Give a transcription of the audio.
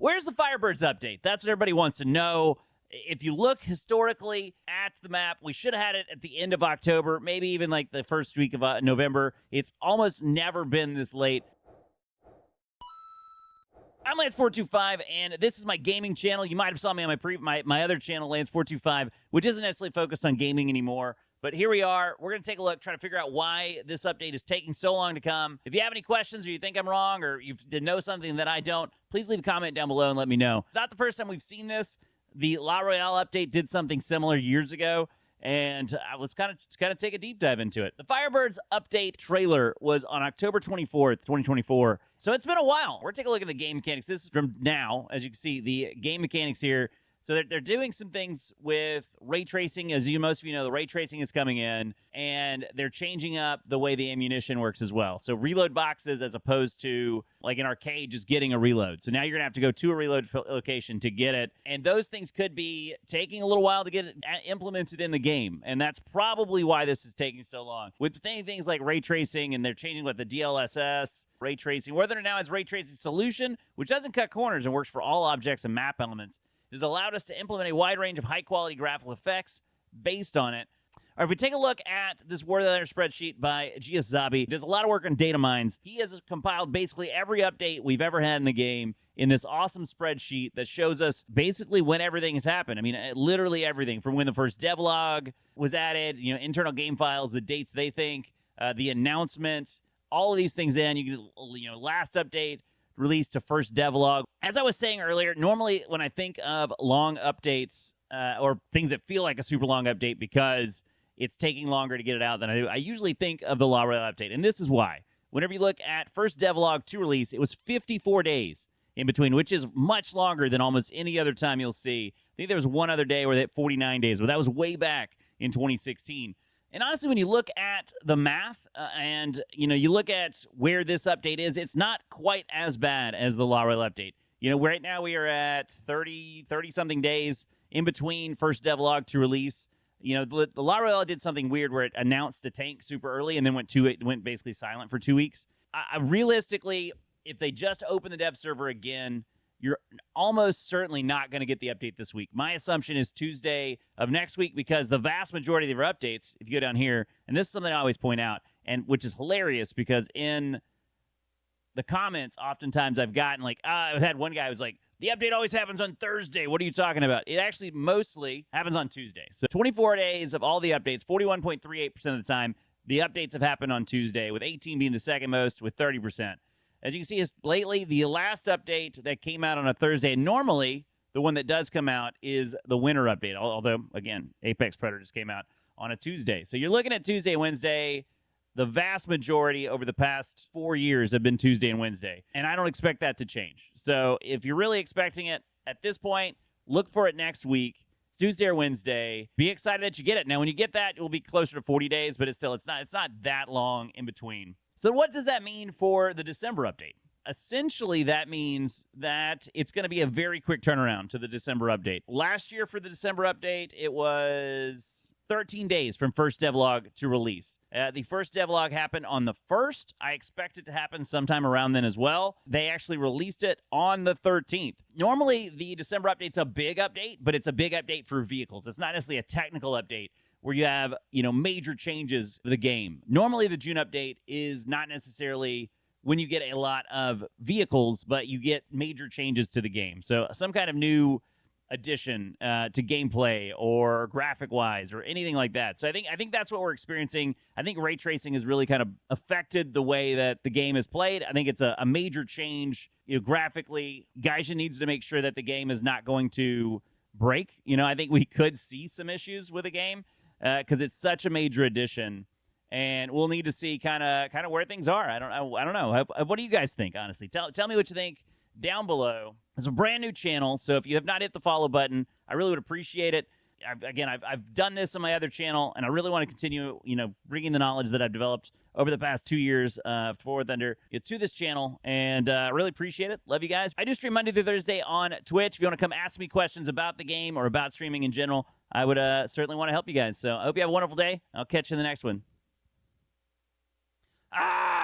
Where's the Firebirds update? That's what everybody wants to know. If you look historically at the map, we should have had it at the end of October, maybe even like the first week of November. It's almost never been this late. I'm Lance425, and this is my gaming channel. You might have saw me on my other channel, Lance425, which isn't necessarily focused on gaming anymore. But here we are. We're going to take a look, try to figure out why this update is taking so long to come. If you have any questions or you think I'm wrong or you know something that I don't, please leave a comment down below and let me know. It's not the first time we've seen this. The La Royale update did something similar years ago, and I was kind of take a deep dive into it. The Firebirds update trailer was on October 24th, 2024. So it's been a while. We're taking a look at the game mechanics. This is from now, as you can see, the game mechanics here. So they're doing some things with ray tracing. As most of you know, the ray tracing is coming in, and they're changing up the way the ammunition works as well. So reload boxes as opposed to, like an arcade, just getting a reload. So now you're going to have to go to a reload location to get it. And those things could be taking a little while to get it implemented in the game. And that's probably why this is taking so long. With things like ray tracing, and they're changing what the DLSS, ray tracing, whether it now has ray tracing solution, which doesn't cut corners and works for all objects and map elements, has allowed us to implement a wide range of high-quality graphical effects based on it. All right, if we take a look at this War Thunder spreadsheet by GS Zabi, does a lot of work on data mines. He has compiled basically every update we've ever had in the game in this awesome spreadsheet that shows us basically when everything has happened. I mean, literally everything, from when the first devlog was added, internal game files, the dates they think, the announcement, all of these things in. Last update, released to first devlog. As I was saying earlier, normally when I think of long updates or things that feel like a super long update because it's taking longer to get it out than I do, I usually think of the La Royale update. And this is why. Whenever you look at first devlog to release, it was 54 days in between, which is much longer than almost any other time you'll see. I think there was one other day where they had 49 days, but that was way back in 2016. And honestly, when you look at the math and, you look at where this update is, it's not quite as bad as the La Royale update. Right now we are at 30-something days in between first devlog to release. The La Royale did something weird where it announced a tank super early and then went basically silent for 2 weeks. Realistically, if they just open the dev server again, you're almost certainly not going to get the update this week. My assumption is Tuesday of next week, because the vast majority of their updates, if you go down here, and this is something I always point out, and which is hilarious because in the comments, oftentimes I've gotten I've had one guy who's like, the update always happens on Thursday. What are you talking about? It actually mostly happens on Tuesday. So 24 days of all the updates, 41.38% of the time, the updates have happened on Tuesday, with 18 being the second most, with 30%. As you can see, lately, the last update that came out on a Thursday, and normally the one that does come out is the winter update, although, again, Apex Predator just came out on a Tuesday. So you're looking at Tuesday and Wednesday. The vast majority over the past 4 years have been Tuesday and Wednesday, and I don't expect that to change. So if you're really expecting it at this point, look for it next week. It's Tuesday or Wednesday. Be excited that you get it. Now, when you get that, it will be closer to 40 days, but it's not that long in between. So what does that mean for the December update? Essentially, that means that it's going to be a very quick turnaround to the December update. Last year for the December update, it was 13 days from first devlog to release. The first devlog happened on the 1st. I expect it to happen sometime around then as well. They actually released it on the 13th. Normally, the December update's a big update, but it's a big update for vehicles. It's not necessarily a technical update where you have, major changes to the game. Normally, the June update is not necessarily when you get a lot of vehicles, but you get major changes to the game. So some kind of new addition to gameplay or graphic-wise or anything like that. So I think that's what we're experiencing. I think ray tracing has really kind of affected the way that the game is played. I think it's a major change, graphically. Gaijin needs to make sure that the game is not going to break. I think we could see some issues with the game because it's such a major addition. And we'll need to see kind of where things are. I don't know. What do you guys think, honestly? Tell me what you think down below. It's a brand new channel, so if you have not hit the follow button, I really would appreciate it. I've done this on my other channel, and I really want to continue, bringing the knowledge that I've developed over the past 2 years for War Thunder to this channel, and I really appreciate it. Love you guys. I do stream Monday through Thursday on Twitch. If you want to come ask me questions about the game or about streaming in general, I would certainly want to help you guys. So I hope you have a wonderful day. I'll catch you in the next one. Ah!